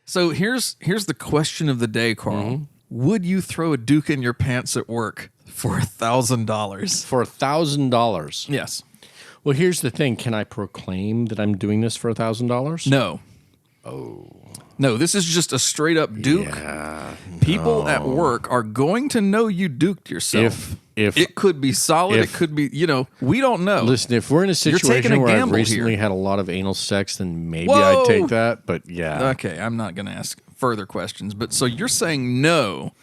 So here's the question of the day, Carl. Mm-hmm. Would you throw a Duke in your pants at work for $1,000? For $1,000? Yes. Well, here's the thing. Can I proclaim that I'm doing this for $1,000? No. Oh. No, this is just a straight up Duke. Yeah, People at work are going to know you duked yourself. If it could be solid, it could be, we don't know. Listen, if we're in a situation where I've recently here. had a lot of anal sex, then maybe I'd take that. But yeah. Okay, I'm not going to ask further questions. But so you're saying no.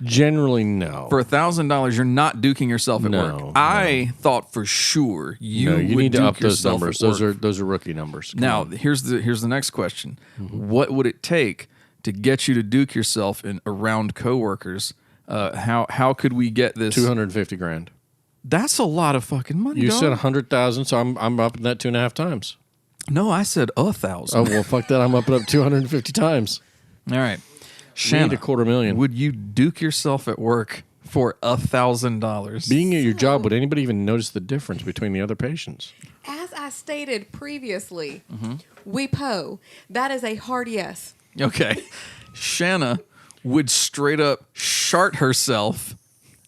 Generally, no. For $1,000, you're not duking yourself at work. I thought for sure you would need to up those yourself numbers. at work. Those are rookie numbers. Come now, on. here's the next question. What would it take to get you to duke yourself around coworkers? How could we get this? $250,000. That's a lot of fucking money. You dog. said 100,000, so I'm upping that 2.5 times. No, I said 1,000. Oh well, fuck that. I'm upping up 250 times. All right, Shanna, Shanna, $250,000. would you duke yourself at work for $1,000? Being at your job, would anybody even notice the difference between the other patients? As I stated previously, we PO. That is a hard yes. Okay, Shanna would straight up shart herself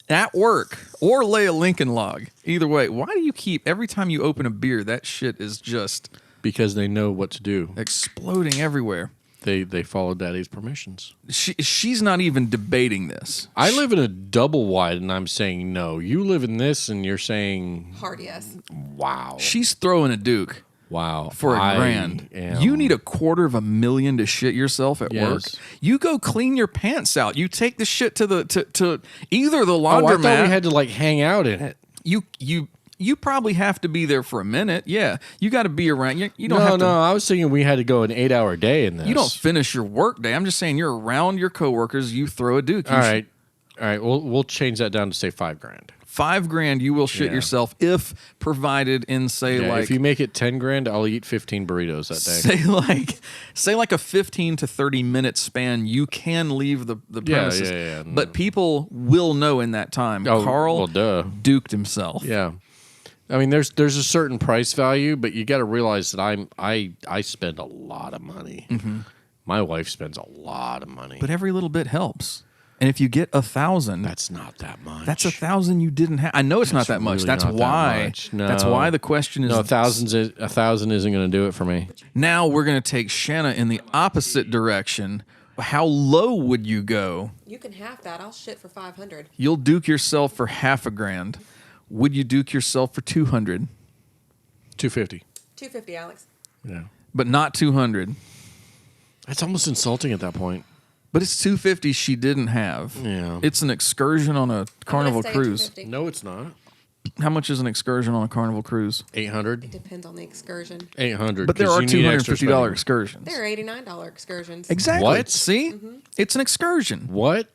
at work or lay a Lincoln log. Either way, why do you keep every time you open a beer, that shit is just Because they know what to do. exploding everywhere? They follow Daddy's permissions. She's not even debating this. I live in a double wide, and I'm saying no. You live in this, and you're saying Hard yes. wow. She's throwing a Duke Wow. for $1,000. You need $250,000 to shit yourself at work. You go clean your pants out. You take the shit to either the laundromat. Oh, I thought we had to hang out in it. You probably have to be there for a minute. Yeah, you got to be around. You don't No, have to. I was thinking we had to go an 8-hour day in this. You don't finish your work day. I'm just saying you're around your coworkers. You throw a Duke. All right. We'll change that down to say $5,000. $5,000 you will shit yourself if provided in if you make it $10,000, I'll eat 15 burritos that day. Say a 15 to 30 minute span. You can leave the premises. Yeah. But people will know in that time. Carl duked himself. Yeah. I mean, there's a certain price value, but you got to realize that I spend a lot of money. Mm-hmm. My wife spends a lot of money, But every little bit helps. And if you get 1,000, that's not that much. That's 1,000 you didn't have. I know it's not that much. Really That's not why. that much. No. That's why the question is. No, 1,000 isn't going to do it for me. Now we're going to take Shanna in the opposite direction. How low would you go? You can half that. I'll shit for $500. You'll duke yourself for $1,000. Would you duke yourself for $200? $250. $250, Alex. Yeah. But not $200. That's almost insulting at that point. But it's $250 she didn't have. Yeah. It's an excursion on a Carnival cruise. No, it's not. How much is an excursion on a Carnival cruise? $800. It depends on the excursion. $800. But there are $250 excursions. There are $89 excursions. Exactly. What? See? It's an excursion. What?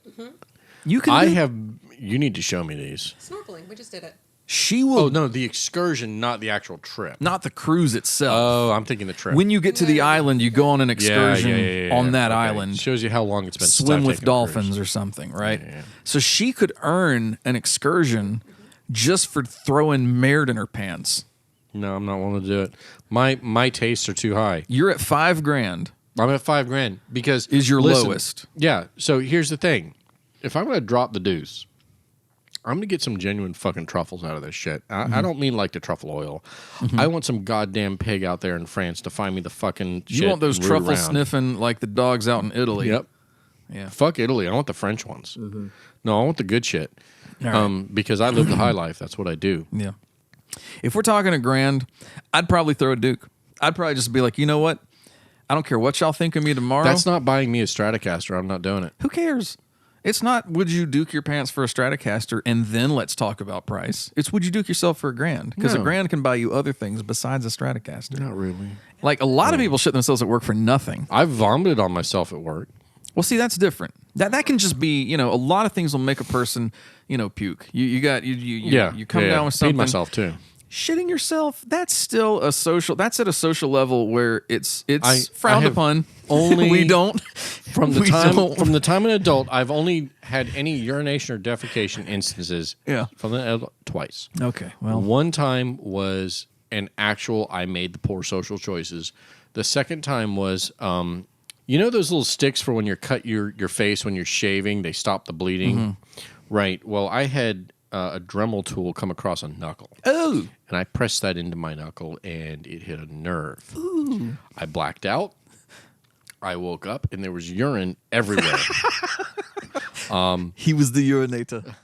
You can. You need to show me these. Snorkeling. We just did it. She will. Oh no, the excursion, not the actual trip. Not the cruise itself. Oh, I'm thinking the trip. When you get to the island, you go on an excursion on that island. Shows you how long it's been. Swim with dolphins or something, right? Yeah. So she could earn an excursion just for throwing merit in her pants. No, I'm not willing to do it. My tastes are too high. You're at $5,000. I'm at $5,000 because Is your lowest. Yeah. So here's the thing: if I'm going to drop the deuce, I'm going to get some genuine fucking truffles out of this shit. I don't mean like the truffle oil. I want some goddamn pig out there in France to find me the fucking shit. You want those and root truffles around. sniffing like the dogs out in Italy. Yep. Yeah. Fuck Italy. I want the French ones. No, I want the good shit. Right. Because I live the high life. That's what I do. Yeah. If we're talking $1,000, I'd probably throw a Duke. I'd probably just be like, you know what? I don't care what y'all think of me tomorrow. That's not buying me a Stratocaster. I'm not doing it. Who cares? It's not would you duke your pants for a Stratocaster and then let's talk about price. It's would you duke yourself for $1,000? Because No. $1,000 can buy you other things besides a Stratocaster. Not really. Like a lot of people shit themselves at work for nothing. I've vomited on myself at work. Well, see, that's different. That can just be, a lot of things will make a person, puke. You come down with something. Paid myself too. Shitting yourself, that's at a social level where it's frowned upon. Only we don't. From the time an adult, I've only had any urination or defecation instances. Yeah. From the adult twice. Okay. Well, One time was an actual I made the poor social choices. The second time was You know those little sticks for when you cut your face when you're shaving? They stop the bleeding. Right. Well, I had a Dremel tool come across a knuckle. Oh. And I pressed that into my knuckle, and it hit a nerve. Ooh. I blacked out. I woke up, and there was urine everywhere. He was the urinator.